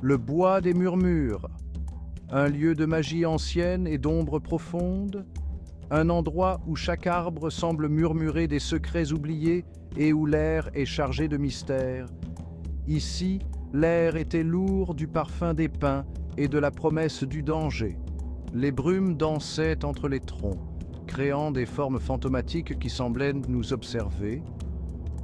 Le bois des murmures, un lieu de magie ancienne et d'ombre profonde, un endroit où chaque arbre semble murmurer des secrets oubliés et où l'air est chargé de mystères. Ici, l'air était lourd du parfum des pins et de la promesse du danger. Les brumes dansaient entre les troncs, créant des formes fantomatiques qui semblaient nous observer.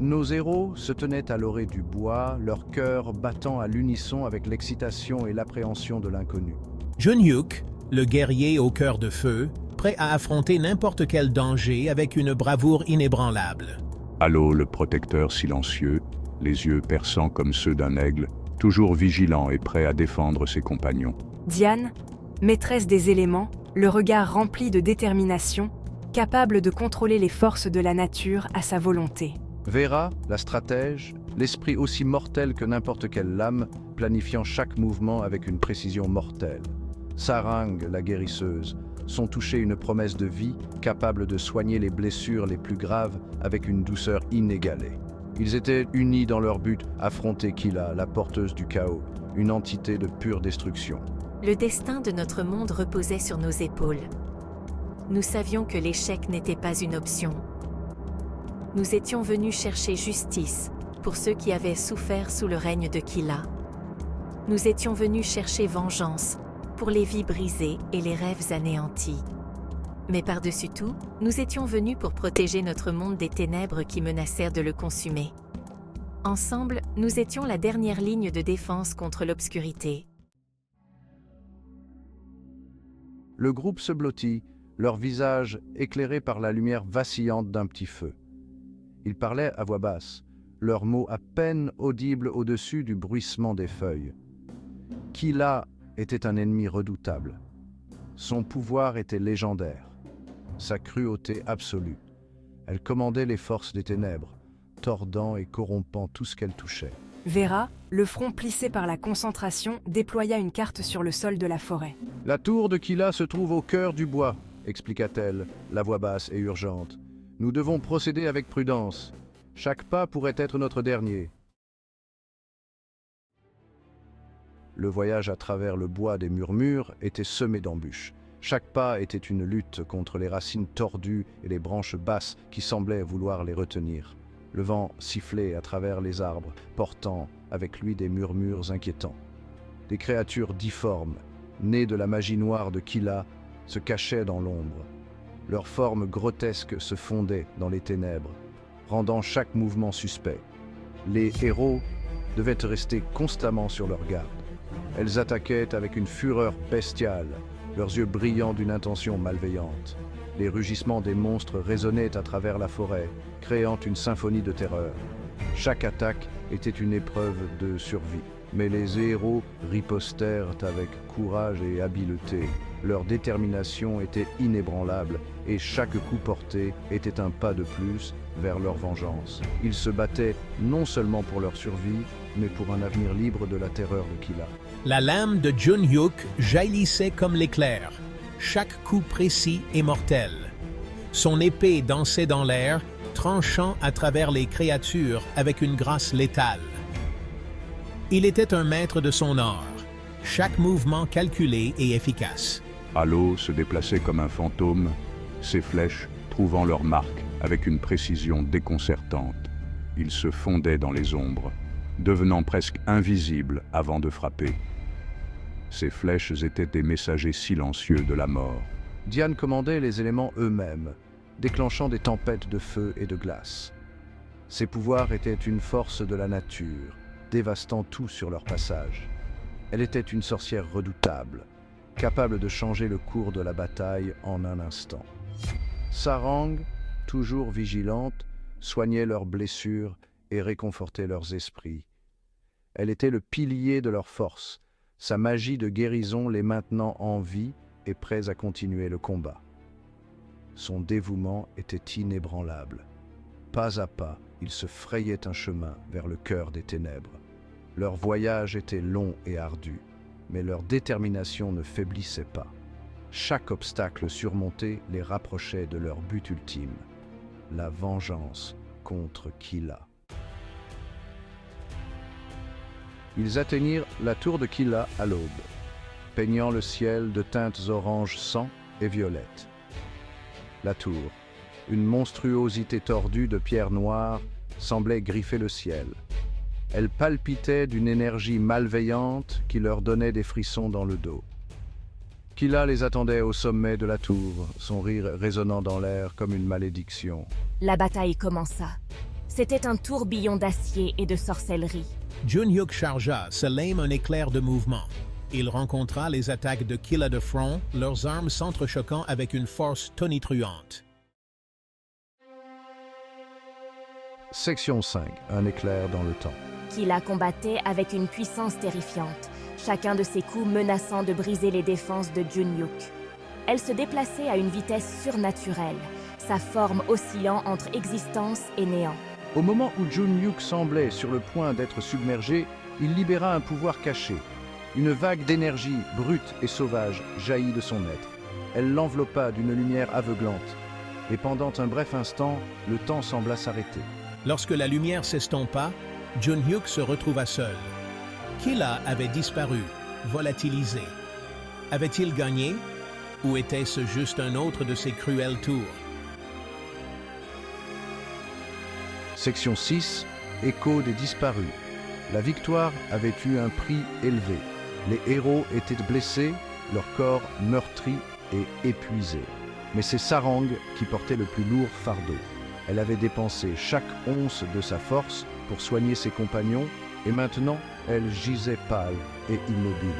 Nos héros se tenaient à l'orée du bois, leur cœur battant à l'unisson avec l'excitation et l'appréhension de l'inconnu. Junhyuk, le guerrier au cœur de feu, prêt à affronter n'importe quel danger avec une bravoure inébranlable. Halo, le protecteur silencieux, les yeux perçants comme ceux d'un aigle, toujours vigilant et prêt à défendre ses compagnons. Diane, maîtresse des éléments, le regard rempli de détermination, capable de contrôler les forces de la nature à sa volonté. Vera, la stratège, l'esprit aussi mortel que n'importe quelle lame, planifiant chaque mouvement avec une précision mortelle. Sarang, la guérisseuse, son toucher une promesse de vie, capable de soigner les blessures les plus graves avec une douceur inégalée. Ils étaient unis dans leur but, affronter Kila, la porteuse du chaos, une entité de pure destruction. Le destin de notre monde reposait sur nos épaules. Nous savions que l'échec n'était pas une option. Nous étions venus chercher justice pour ceux qui avaient souffert sous le règne de Kila. Nous étions venus chercher vengeance pour les vies brisées et les rêves anéantis. Mais par-dessus tout, nous étions venus pour protéger notre monde des ténèbres qui menacèrent de le consumer. Ensemble, nous étions la dernière ligne de défense contre l'obscurité. Le groupe se blottit, leur visage éclairé par la lumière vacillante d'un petit feu. Ils parlaient à voix basse, leurs mots à peine audibles au-dessus du bruissement des feuilles. Kila était un ennemi redoutable. Son pouvoir était légendaire, sa cruauté absolue. Elle commandait les forces des ténèbres, tordant et corrompant tout ce qu'elle touchait. Vera, le front plissé par la concentration, déploya une carte sur le sol de la forêt. La tour de Kila se trouve au cœur du bois, expliqua-t-elle, la voix basse et urgente. Nous devons procéder avec prudence. Chaque pas pourrait être notre dernier. Le voyage à travers le bois des murmures était semé d'embûches. Chaque pas était une lutte contre les racines tordues et les branches basses qui semblaient vouloir les retenir. Le vent sifflait à travers les arbres, portant avec lui des murmures inquiétants. Des créatures difformes, nées de la magie noire de Kila, se cachaient dans l'ombre. Leurs formes grotesques se fondaient dans les ténèbres, rendant chaque mouvement suspect. Les héros devaient rester constamment sur leur garde. Elles attaquaient avec une fureur bestiale, leurs yeux brillants d'une intention malveillante. Les rugissements des monstres résonnaient à travers la forêt, créant une symphonie de terreur. Chaque attaque était une épreuve de survie, mais les héros ripostèrent avec courage et habileté. Leur détermination était inébranlable et chaque coup porté était un pas de plus vers leur vengeance. Ils se battaient non seulement pour leur survie, mais pour un avenir libre de la terreur de Kila. La lame de Junhyuk jaillissait comme l'éclair, chaque coup précis et mortel. Son épée dansait dans l'air, tranchant à travers les créatures avec une grâce létale. Il était un maître de son art, chaque mouvement calculé et efficace. Halo se déplaçait comme un fantôme, ses flèches trouvant leur marque avec une précision déconcertante. Il se fondait dans les ombres, devenant presque invisible avant de frapper. Ses flèches étaient des messagers silencieux de la mort. Diane commandait les éléments eux-mêmes, déclenchant des tempêtes de feu et de glace. Ses pouvoirs étaient une force de la nature, dévastant tout sur leur passage. Elle était une sorcière redoutable, capable de changer le cours de la bataille en un instant. Sarang, toujours vigilante, soignait leurs blessures et réconfortait leurs esprits. Elle était le pilier de leur force, sa magie de guérison les maintenant en vie et prêts à continuer le combat. Son dévouement était inébranlable. Pas à pas, ils se frayaient un chemin vers le cœur des ténèbres. Leur voyage était long et ardu, mais leur détermination ne faiblissait pas. Chaque obstacle surmonté les rapprochait de leur but ultime, la vengeance contre Kila. Ils atteignirent la tour de Kila à l'aube, peignant le ciel de teintes orange sang et violettes. La tour, une monstruosité tordue de pierre noire, semblait griffer le ciel. Elle palpitait d'une énergie malveillante qui leur donnait des frissons dans le dos. Kila les attendait au sommet de la tour, son rire résonnant dans l'air comme une malédiction. La bataille commença. C'était un tourbillon d'acier et de sorcellerie. Junhyuk chargea, se lame un éclair de mouvement. Il rencontra les attaques de Kila de front, leurs armes s'entrechoquant avec une force tonitruante. Section 5. Un éclair dans le temps. Kila combattait avec une puissance terrifiante, chacun de ses coups menaçant de briser les défenses de Junhyuk. Elle se déplaçait à une vitesse surnaturelle, sa forme oscillant entre existence et néant. Au moment où Junhyuk semblait sur le point d'être submergé, il libéra un pouvoir caché. Une vague d'énergie brute et sauvage jaillit de son être. Elle l'enveloppa d'une lumière aveuglante. Et pendant un bref instant, le temps sembla s'arrêter. Lorsque la lumière s'estompa, Junhyuk se retrouva seul. Kila avait disparu, volatilisé. Avait-il gagné, ou était-ce juste un autre de ses cruels tours? Section 6. Écho des disparus. La victoire avait eu un prix élevé. Les héros étaient blessés, leur corps meurtri et épuisé. Mais c'est Sarang qui portait le plus lourd fardeau. Elle avait dépensé chaque once de sa force pour soigner ses compagnons, et maintenant, elle gisait pâle et immobile.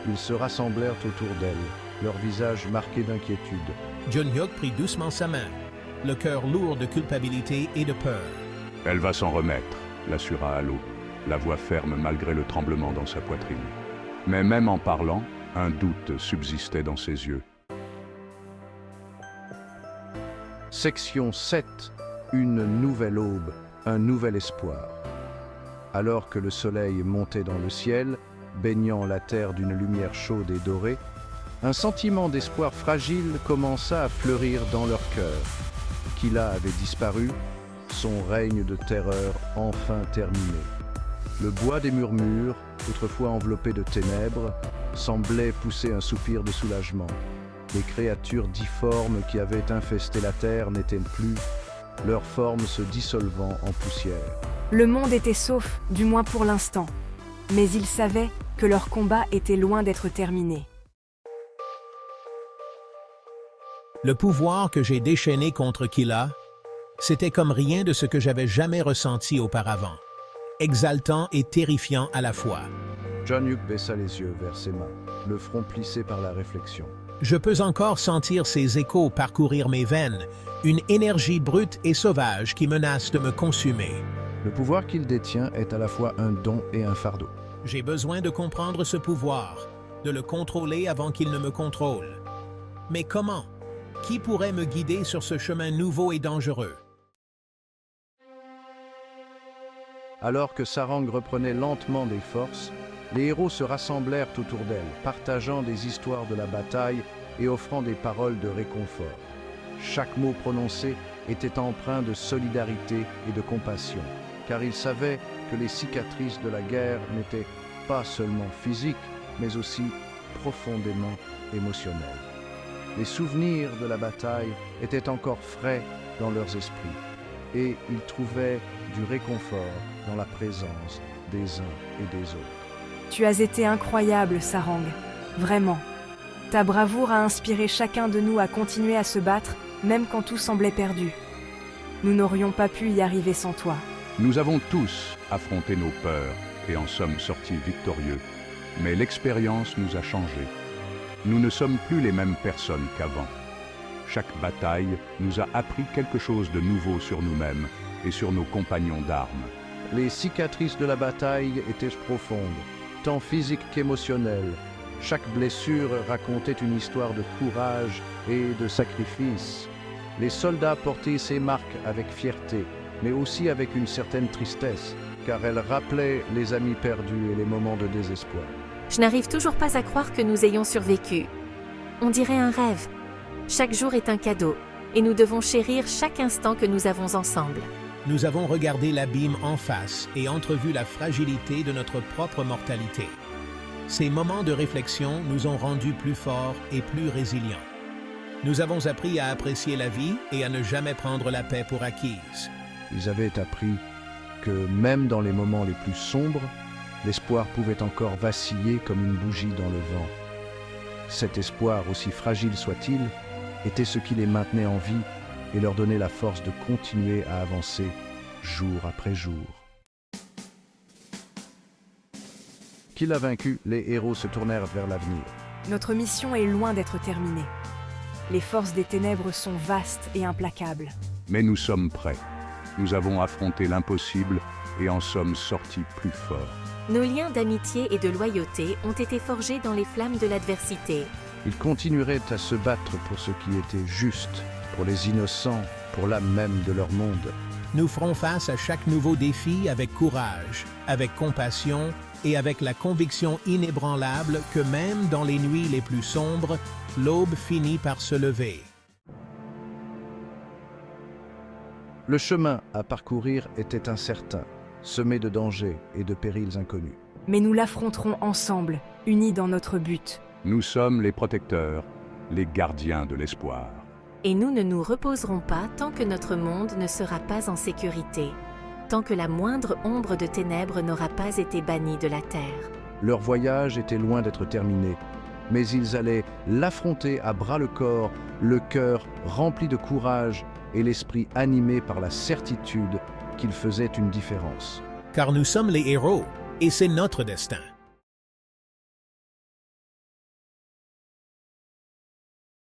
Ils se rassemblèrent autour d'elle, leurs visages marqués d'inquiétude. Junhyuk prit doucement sa main, le cœur lourd de culpabilité et de peur. Elle va s'en remettre, l'assura Halo, la voix ferme malgré le tremblement dans sa poitrine. Mais même en parlant, un doute subsistait dans ses yeux. Section 7. Une nouvelle aube, un nouvel espoir. Alors que le soleil montait dans le ciel, baignant la terre d'une lumière chaude et dorée, un sentiment d'espoir fragile commença à fleurir dans leur cœur. Kila avait disparu, son règne de terreur enfin terminé. Le bois des murmures, autrefois enveloppé de ténèbres, semblait pousser un soupir de soulagement. Les créatures difformes qui avaient infesté la terre n'étaient plus, leurs formes se dissolvant en poussière. Le monde était sauf, du moins pour l'instant. Mais ils savaient que leur combat était loin d'être terminé. Le pouvoir que j'ai déchaîné contre Kila, c'était comme rien de ce que j'avais jamais ressenti auparavant. Exaltant et terrifiant à la fois. Junhyuk baissa les yeux vers ses mains, le front plissé par la réflexion. Je peux encore sentir ces échos parcourir mes veines, une énergie brute et sauvage qui menace de me consumer. Le pouvoir qu'il détient est à la fois un don et un fardeau. J'ai besoin de comprendre ce pouvoir, de le contrôler avant qu'il ne me contrôle. Mais comment? Qui pourrait me guider sur ce chemin nouveau et dangereux? Alors que Sarang reprenait lentement des forces, les héros se rassemblèrent autour d'elle, partageant des histoires de la bataille et offrant des paroles de réconfort. Chaque mot prononcé était empreint de solidarité et de compassion, car ils savaient que les cicatrices de la guerre n'étaient pas seulement physiques, mais aussi profondément émotionnelles. Les souvenirs de la bataille étaient encore frais dans leurs esprits, et ils trouvaient du réconfort dans la présence des uns et des autres. Tu as été incroyable, Sarang. Vraiment. Ta bravoure a inspiré chacun de nous à continuer à se battre, même quand tout semblait perdu. Nous n'aurions pas pu y arriver sans toi. Nous avons tous affronté nos peurs et en sommes sortis victorieux. Mais l'expérience nous a changés. Nous ne sommes plus les mêmes personnes qu'avant. Chaque bataille nous a appris quelque chose de nouveau sur nous-mêmes et sur nos compagnons d'armes. Les cicatrices de la bataille étaient profondes, tant physiques qu'émotionnelles. Chaque blessure racontait une histoire de courage et de sacrifice. Les soldats portaient ces marques avec fierté, mais aussi avec une certaine tristesse, car elles rappelaient les amis perdus et les moments de désespoir. Je n'arrive toujours pas à croire que nous ayons survécu. On dirait un rêve. Chaque jour est un cadeau, et nous devons chérir chaque instant que nous avons ensemble. nous avons regardé l'abîme en face et entrevu la fragilité de notre propre mortalité. Ces moments de réflexion nous ont rendus plus forts et plus résilients. Nous avons appris à apprécier la vie et à ne jamais prendre la paix pour acquise. Ils avaient appris que même dans les moments les plus sombres, l'espoir pouvait encore vaciller comme une bougie dans le vent. Cet espoir, aussi fragile soit-il, était ce qui les maintenait en vie et leur donnait la force de continuer à avancer jour après jour. Qui l'a vaincu, les héros se tournèrent vers l'avenir. Notre mission est loin d'être terminée. Les forces des ténèbres sont vastes et implacables. Mais nous sommes prêts. Nous avons affronté l'impossible et en sommes sortis plus forts. Nos liens d'amitié et de loyauté ont été forgés dans les flammes de l'adversité. Ils continueraient à se battre pour ce qui était juste, pour les innocents, pour l'âme même de leur monde. Nous ferons face à chaque nouveau défi avec courage, avec compassion et avec la conviction inébranlable que même dans les nuits les plus sombres, l'aube finit par se lever. Le chemin à parcourir était incertain, semé de dangers et de périls inconnus. Mais nous l'affronterons ensemble, unis dans notre but. Nous sommes les protecteurs, les gardiens de l'espoir. Et nous ne nous reposerons pas tant que notre monde ne sera pas en sécurité, tant que la moindre ombre de ténèbres n'aura pas été bannie de la terre. Leur voyage était loin d'être terminé, mais ils allaient l'affronter à bras-le-corps, le cœur rempli de courage et l'esprit animé par la certitude qu'ils faisaient une différence. Car nous sommes les héros, et c'est notre destin.